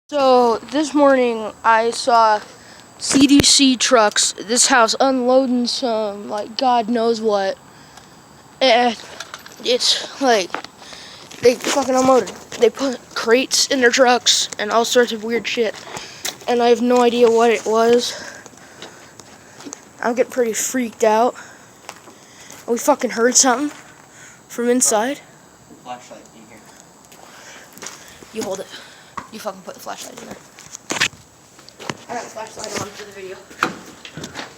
So this morning I saw CDC trucks at this house unloading some God knows what, and it's like they fucking unloaded. They put crates in their trucks and all sorts of weird shit, and I have no idea what it was. I'm getting pretty freaked out. We fucking heard something from inside. Flashlight in here. You hold it. You fucking put the flashlight in there. I got the flashlight on for the video.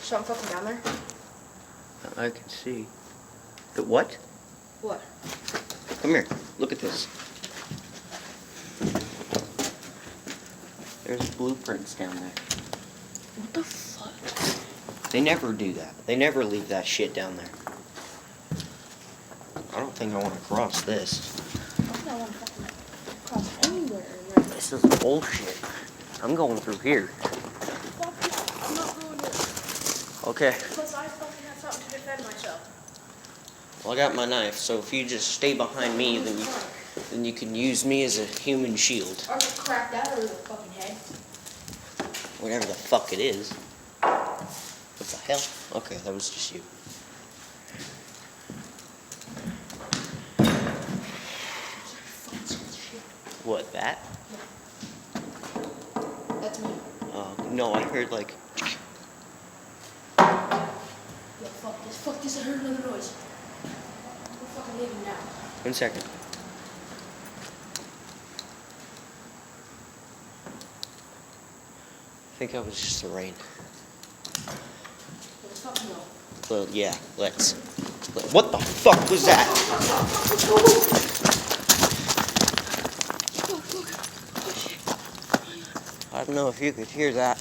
Something fucking down there. I can see. The what? What? Come here. Look at this. There's blueprints down there. What the fuck? They never do that. They never leave that shit down there. I don't think I want to cross this. I don't want to fucking cross anywhere in there. This is bullshit. I'm going through here. Fuck yeah, I'm not going there. Okay. Plus I fucking have something to defend myself. Well, I got my knife, so if you just stay behind me, then you can use me as a human shield. Or just crack that over the fucking head. Whatever the fuck it is. What the hell? Okay, that was just you. What, that? That's me. No, I heard like... Yeah, fuck this, I heard another noise. We're fucking leaving now. 1 second. I think that was just the rain. Let's fucking go. Well, yeah, let's. What the fuck was that? I don't know if you could hear that,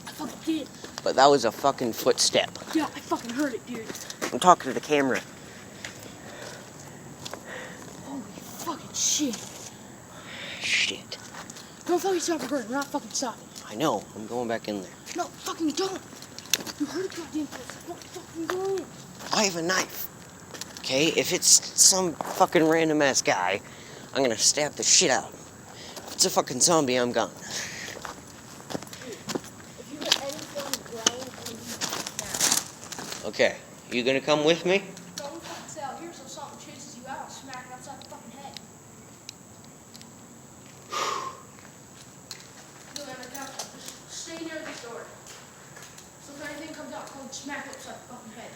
I fucking did. but that was a fucking footstep. Yeah, I fucking heard it, dude. I'm talking to the camera. Holy fucking shit. Shit. Don't fucking stop recording, we're not fucking stopping. I know, I'm going back in there. No, fucking don't. You heard it, goddamn place. Don't fucking go in. I have a knife. Okay, if it's some fucking random ass guy, I'm gonna stab the shit out of him. If it's a fucking zombie, I'm gone. If you hit anything ground, I'm gonna now. Okay, you gonna come with me? Don't fucking stay out here so something chases you out, I'll smack it outside the fucking head. No, just stay near this door. So if anything comes out, I'll smack it upside the fucking head.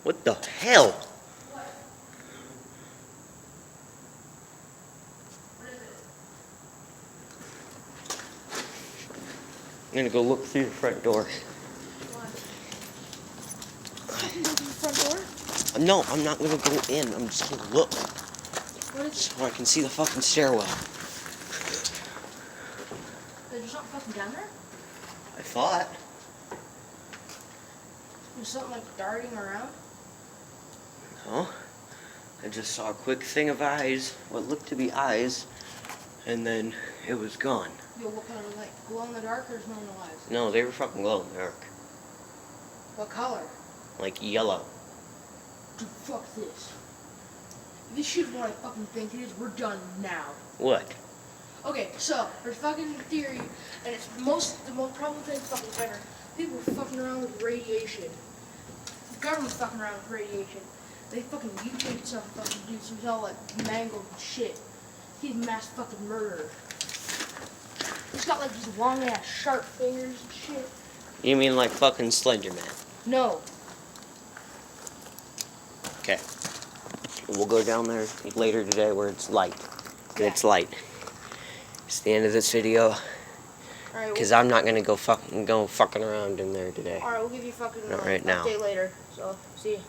What the hell? What? What is it? I'm gonna go look through the front door. Why? You can go to the front door? No, I'm not gonna go in. I'm just gonna look What is it? so I can see the fucking stairwell. There's something fucking down there? I thought. There's something like darting around? No. I just saw a quick thing of eyes, what looked to be eyes, and then it was gone. Yo, what kind of like glow in the dark or is no eyes? No, they were fucking glow in the dark. What color? Like yellow. Dude, fuck this. If this shit is what I fucking think it is, we're done now. What? Okay, so there's fucking theory, and it's the most probable thing fucking ever. People are fucking around with radiation. The government's fucking around with radiation. They fucking mutate some fucking dude, so he's all like mangled and shit. He's a mass fucking murderer. He's got like these long ass sharp fingers and shit. You mean like fucking Slender Man? No. Okay. We'll go down there later today where it's light. It's light. It's the end of this video. Alright, Because I'm not gonna go fucking around in there today. Alright, we'll give you fucking Not right now. update later. So, see you.